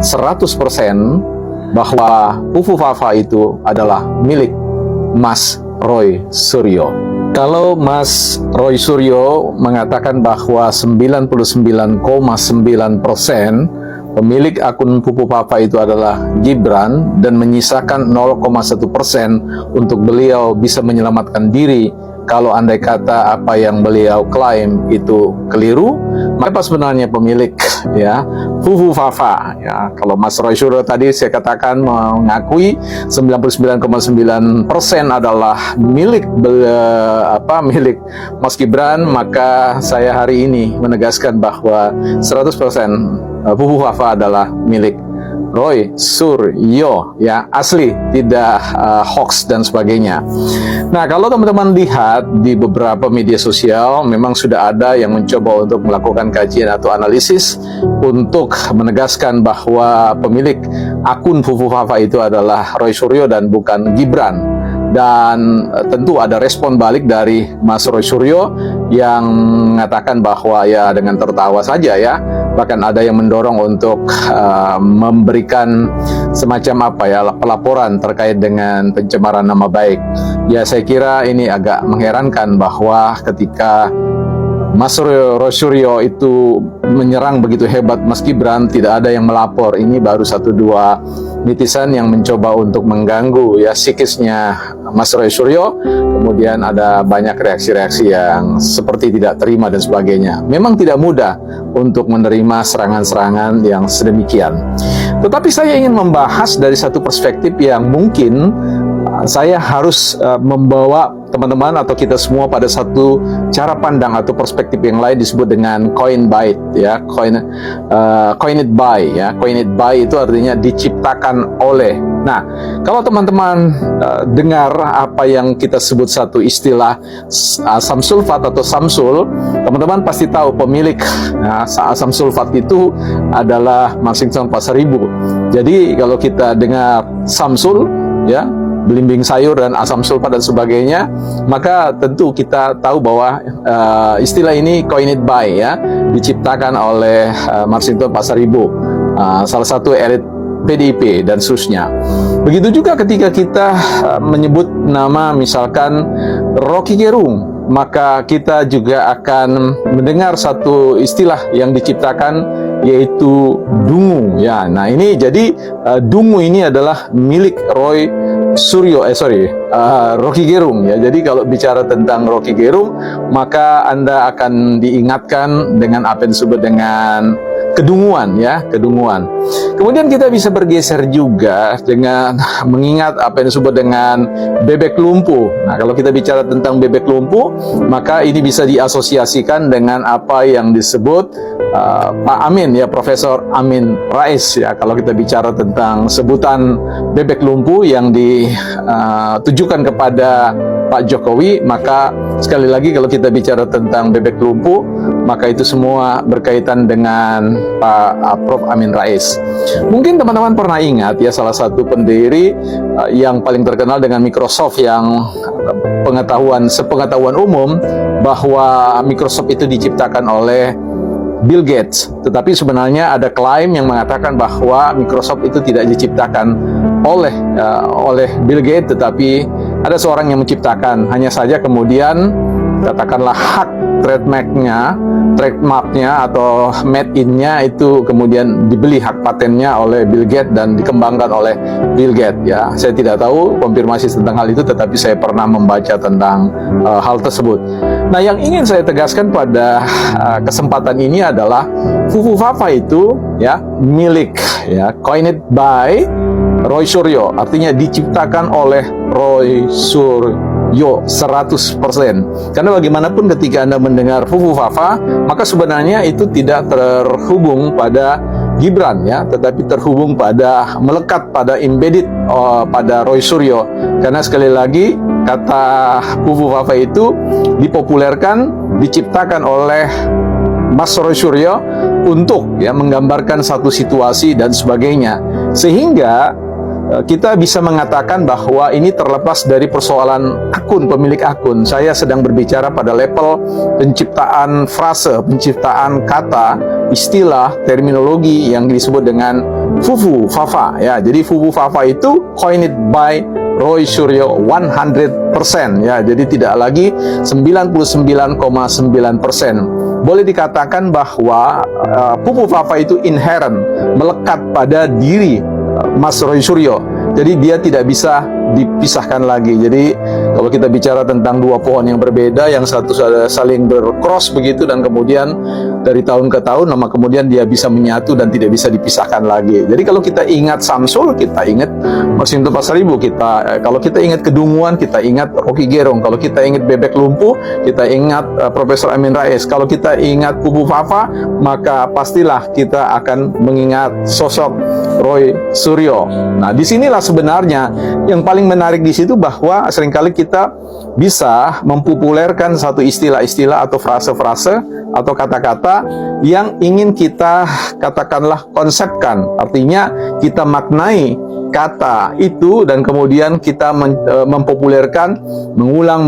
100% bahwa Fufu Fafa itu adalah milik Mas Roy Suryo. Kalau Mas Roy Suryo mengatakan bahwa 99,9% pemilik akun Fufu Fafa itu adalah Gibran dan menyisakan 0,1% untuk beliau bisa menyelamatkan diri kalau andai kata apa yang beliau klaim itu keliru, maka sebenarnya pemilik ya Fufu Fafa ya, kalau Mas Roy Suryo tadi saya katakan mengakui 99,9% adalah milik milik Mas Gibran, maka saya hari ini menegaskan bahwa 100% Fufu Fafa adalah milik Roy Suryo ya, asli, tidak hoax dan sebagainya. Nah, kalau teman-teman lihat di beberapa media sosial memang sudah ada yang mencoba untuk melakukan kajian atau analisis untuk menegaskan bahwa pemilik akun Fufu Fafa itu adalah Roy Suryo dan bukan Gibran. Dan tentu ada respon balik dari Mas Roy Suryo yang mengatakan bahwa ya dengan tertawa saja ya, bahkan ada yang mendorong untuk memberikan semacam pelaporan terkait dengan pencemaran nama baik. Ya, saya kira ini agak mengherankan bahwa ketika Mas Roy Suryo itu menyerang begitu hebat Mas Gibran, tidak ada yang melapor. Ini baru 1-2 netizen yang mencoba untuk mengganggu ya psikisnya Mas Roy Suryo. Kemudian ada banyak reaksi-reaksi yang seperti tidak terima dan sebagainya. Memang tidak mudah untuk menerima serangan-serangan yang sedemikian. Tetapi saya ingin membahas dari satu perspektif yang mungkin saya harus membawa teman-teman atau kita semua pada satu cara pandang atau perspektif yang lain, disebut dengan coin by ya, coined by ya. Coined by itu artinya diciptakan oleh. Nah, kalau teman-teman dengar apa yang kita sebut satu istilah asam sulfat atau samsul, teman-teman pasti tahu pemilik asam sulfat itu adalah Marsington Pasaribu. Jadi kalau kita dengar samsul ya, belimbing sayur dan asam sulfat dan sebagainya, maka tentu kita tahu bahwa istilah ini coined by ya, diciptakan oleh Marsington Pasaribu, salah satu elit PDIP dan seterusnya. Begitu juga ketika kita menyebut nama misalkan Rocky Gerung, maka kita juga akan mendengar satu istilah yang diciptakan yaitu dungu ya. Nah, ini jadi dungu ini adalah milik Roy Suryo, Rocky Gerung ya. Jadi kalau bicara tentang Rocky Gerung, maka Anda akan diingatkan dengan apa yang disebut dengan kedunguan ya, kedunguan. Kemudian kita bisa bergeser juga dengan mengingat apa yang disebut dengan bebek lumpuh. Nah, kalau kita bicara tentang bebek lumpuh, maka ini bisa diasosiasikan dengan apa yang disebut Pak Amin ya, Profesor Amin Rais ya. Kalau kita bicara tentang sebutan bebek lumpuh yang ditujukan kepada Pak Jokowi, maka sekali lagi kalau kita bicara tentang bebek lumpuh, maka itu semua berkaitan dengan Pak Prof Amin Rais. Mungkin teman-teman pernah ingat ya, salah satu pendiri yang paling terkenal dengan Microsoft yang sepengetahuan umum bahwa Microsoft itu diciptakan oleh Bill Gates, tetapi sebenarnya ada klaim yang mengatakan bahwa Microsoft itu tidak diciptakan oleh Bill Gates, tetapi ada seorang yang menciptakan. Hanya saja kemudian katakanlah hak trademarknya atau made in-nya itu kemudian dibeli hak patennya oleh Bill Gates dan dikembangkan oleh Bill Gates ya. Saya tidak tahu konfirmasi tentang hal itu, tetapi saya pernah membaca tentang hal tersebut. Nah, yang ingin saya tegaskan pada kesempatan ini adalah Fufu Fafa itu ya milik ya, coined by Roy Suryo, artinya diciptakan oleh Roy Suryo 100%. Karena bagaimanapun ketika Anda mendengar Fufu Fafa, maka sebenarnya itu tidak terhubung pada Gibran ya, tetapi terhubung pada, melekat pada, embedded pada Roy Suryo. Karena sekali lagi kata Fufu Fafa itu dipopulerkan, diciptakan oleh Mas Roy Suryo untuk ya menggambarkan satu situasi dan sebagainya. Sehingga kita bisa mengatakan bahwa ini terlepas dari persoalan akun, pemilik akun. Saya sedang berbicara pada level penciptaan frase, penciptaan kata, istilah, terminologi yang disebut dengan Fufu Fafa ya. Jadi Fufu Fafa itu coined by Roy Suryo 100% ya. Jadi tidak lagi 99,9%. Boleh dikatakan bahwa Fufu Fafa itu inherent, melekat pada diri Mas Roy Suryo. Jadi dia tidak bisa dipisahkan lagi. Jadi kalau kita bicara tentang dua pohon yang berbeda, yang satu saling bercross begitu, dan kemudian dari tahun ke tahun, lama kemudian dia bisa menyatu dan tidak bisa dipisahkan lagi. Jadi kalau kita ingat Samsul, kita ingat Masinton Pasaribu. Kalau kita ingat Kedunguan, kita ingat Rocky Gerung. Kalau kita ingat Bebek Lumpuh, kita ingat Profesor Amin Rais. Kalau kita ingat Fufu Fafa, maka pastilah kita akan mengingat sosok Roy Suryo. Nah, disinilah sebenarnya yang paling menarik di situ, bahwa seringkali kita bisa mempopulerkan satu istilah-istilah atau frase-frase atau kata-kata yang ingin kita katakanlah konsepkan. Artinya kita maknai kata itu dan kemudian kita mempopulerkan, mengulang.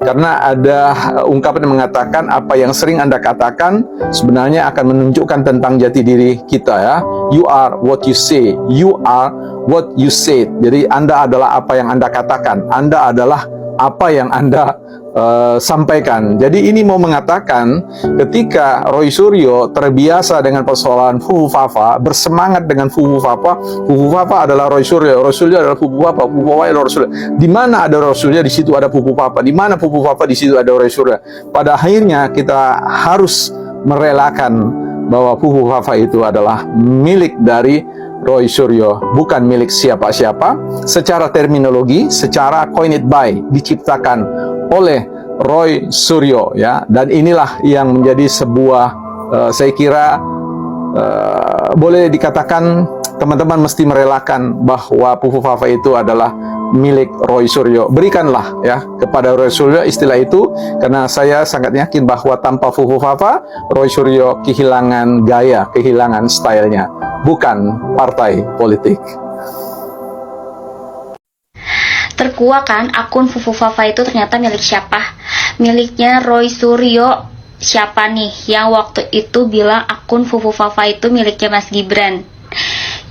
Karena ada ungkapan yang mengatakan apa yang sering Anda katakan sebenarnya akan menunjukkan tentang jati diri kita ya. You are what you say. You are what you said. Jadi Anda adalah apa yang Anda katakan. Anda adalah apa yang Anda sampaikan. Jadi ini mau mengatakan ketika Roy Suryo terbiasa dengan persoalan Fufu Fafa, bersemangat dengan Fufu Fafa. Fufu Fafa adalah Roy Suryo adalah Fufu Fafa, Fufu Fafa adalah Roy Suryo. Di mana ada Roy Suryo, di situ ada Fufu Fafa. Di mana Fufu Fafa, di situ ada Roy Suryo. Pada akhirnya kita harus merelakan bahwa Fufu Fafa itu adalah milik dari Roy Suryo, bukan milik siapa-siapa. Secara terminologi, secara coined by, diciptakan oleh Roy Suryo ya. Dan inilah yang menjadi sebuah saya kira boleh dikatakan teman-teman mesti merelakan bahwa Fufu Fafa itu adalah milik Roy Suryo. Berikanlah ya kepada Roy Suryo istilah itu, karena saya sangat yakin bahwa tanpa Fufu Fafa, Roy Suryo kehilangan gaya, kehilangan stylenya, bukan partai politik. Terkuak kan akun Fufu Fafa itu ternyata milik siapa? Miliknya Roy Suryo. Siapa nih yang waktu itu bilang akun Fufu Fafa itu miliknya Mas Gibran?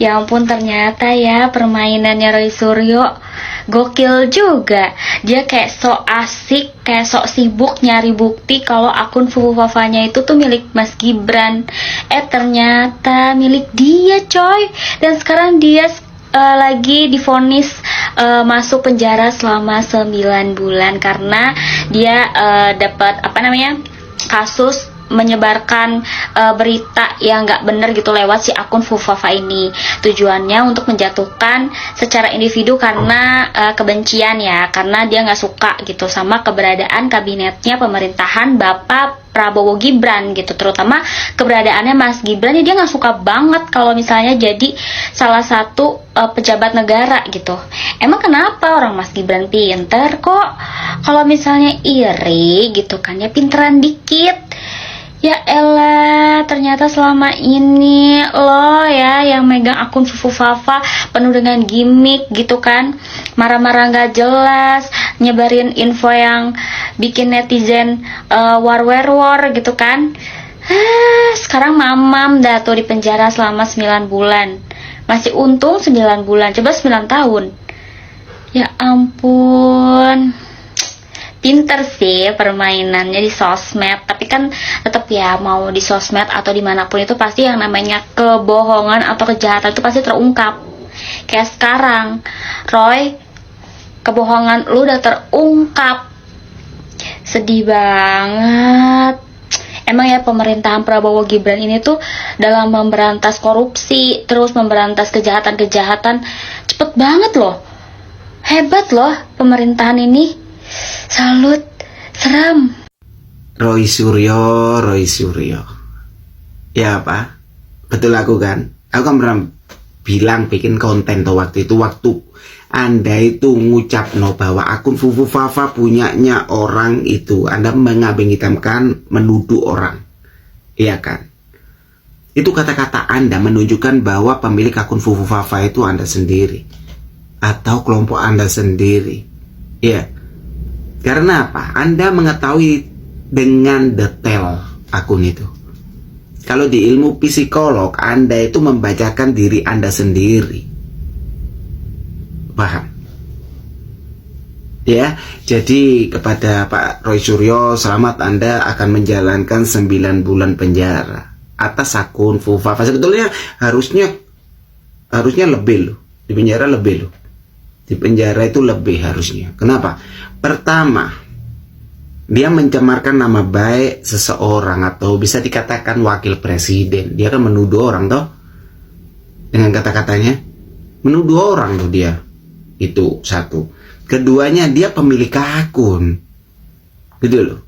Ya ampun, ternyata ya permainannya Roy Suryo gokil juga. Dia kayak sok asik, kayak sok sibuk nyari bukti kalau akun Fufu Fafanya itu tuh milik Mas Gibran. Ternyata milik dia coy. Dan sekarang dia lagi divonis masuk penjara selama 9 bulan karena dia dapat kasus menyebarkan berita yang nggak benar gitu lewat si akun Fufu Fafa ini. Tujuannya untuk menjatuhkan secara individu karena kebencian ya, karena dia nggak suka gitu sama keberadaan kabinetnya pemerintahan Bapak Prabowo Gibran gitu, terutama keberadaannya Mas Gibran. Dia nggak suka banget kalau misalnya jadi salah satu pejabat negara gitu. Emang kenapa? Orang Mas Gibran pinter kok. Kalau misalnya iri gitu kan ya pinteran dikit. Ya elah, ternyata selama ini lo ya yang megang akun Fufu Fafa penuh dengan gimmick gitu kan, marah-marah gak jelas, nyebarin info yang bikin netizen war gitu kan. Sekarang mamam dah tuh di penjara selama 9 bulan. Masih untung 9 bulan, coba 9 tahun. Ya ampun, pinter sih permainannya di sosmed. Tapi kan tetap ya, mau di sosmed atau dimanapun itu pasti yang namanya kebohongan atau kejahatan itu pasti terungkap. Kayak sekarang, Roy, kebohongan lu udah terungkap. Sedih banget. Emang ya pemerintahan Prabowo Gibran ini tuh dalam memberantas korupsi, terus memberantas kejahatan-kejahatan cepet banget loh. Hebat loh pemerintahan ini. Salut, seram. Roy Suryo. Ya apa? Betul aku kan? Aku kan pernah bilang bikin konten tuh waktu itu, waktu Anda itu ngucap bahwa akun Fufu Fafa punyanya orang itu, Anda mengambing hitamkan, menuduh orang. Iya kan? Itu kata-kata Anda menunjukkan bahwa pemilik akun Fufu Fafa itu Anda sendiri atau kelompok Anda sendiri. Ya. Karena apa? Anda mengetahui dengan detail akun itu. Kalau di ilmu psikolog, Anda itu membacakan diri Anda sendiri. Paham? Ya, jadi kepada Pak Roy Suryo, selamat, Anda akan menjalankan 9 bulan penjara atas akun Fufu Fafa. Sebetulnya harusnya lebih loh. Di penjara lebih loh. Di penjara itu lebih harusnya. Kenapa? Pertama, dia mencemarkan nama baik seseorang atau bisa dikatakan wakil presiden. Dia kan menuduh orang toh. Dengan kata-katanya menuduh orang tuh dia. Itu satu. Keduanya, dia pemilik akun. Gitu loh.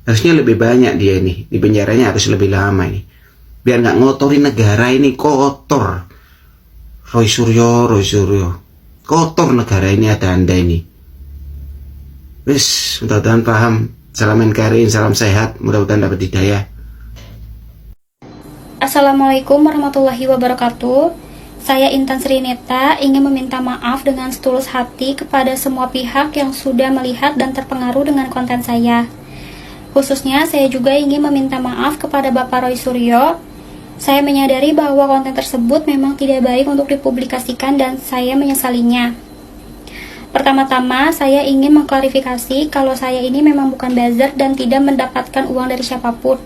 Harusnya lebih banyak dia ini. Di penjaranya harus lebih lama ini. Biar nggak ngotorin negara ini. Kotor. Roy Suryo. Kotor negara ini, ada Anda ini. Wis, mudah-mudahan paham. Salam NKRI, salam sehat. Mudah-mudahan dapat hidayah. Assalamualaikum warahmatullahi wabarakatuh. Saya Intan Srineta ingin meminta maaf dengan setulus hati kepada semua pihak yang sudah melihat dan terpengaruh dengan konten saya. Khususnya saya juga ingin meminta maaf kepada Bapak Roy Suryo. Saya menyadari bahwa konten tersebut memang tidak baik untuk dipublikasikan dan saya menyesalinya. Pertama-tama, saya ingin mengklarifikasi kalau saya ini memang bukan buzzer dan tidak mendapatkan uang dari siapapun.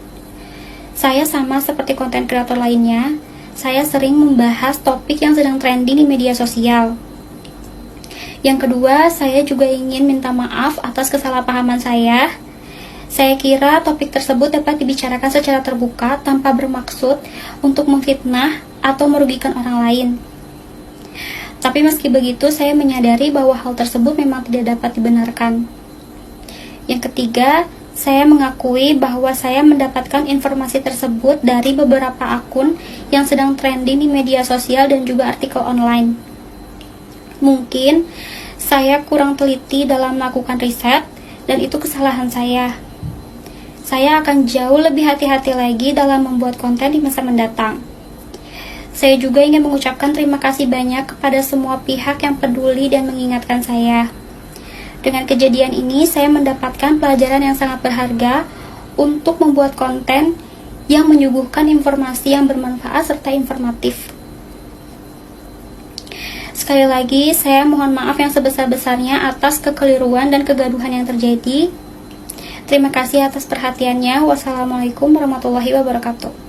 Saya sama seperti konten kreator lainnya. Saya sering membahas topik yang sedang trending di media sosial. Yang kedua, saya juga ingin minta maaf atas kesalahpahaman saya. Saya kira topik tersebut dapat dibicarakan secara terbuka tanpa bermaksud untuk memfitnah atau merugikan orang lain. Tapi meski begitu, saya menyadari bahwa hal tersebut memang tidak dapat dibenarkan. Yang ketiga, saya mengakui bahwa saya mendapatkan informasi tersebut dari beberapa akun yang sedang trending di media sosial dan juga artikel online. Mungkin saya kurang teliti dalam melakukan riset dan itu kesalahan saya. Saya akan jauh lebih hati-hati lagi dalam membuat konten di masa mendatang. Saya juga ingin mengucapkan terima kasih banyak kepada semua pihak yang peduli dan mengingatkan saya. Dengan kejadian ini, saya mendapatkan pelajaran yang sangat berharga untuk membuat konten yang menyuguhkan informasi yang bermanfaat serta informatif. Sekali lagi, saya mohon maaf yang sebesar-besarnya atas kekeliruan dan kegaduhan yang terjadi. Terima kasih atas perhatiannya. Wassalamualaikum warahmatullahi wabarakatuh.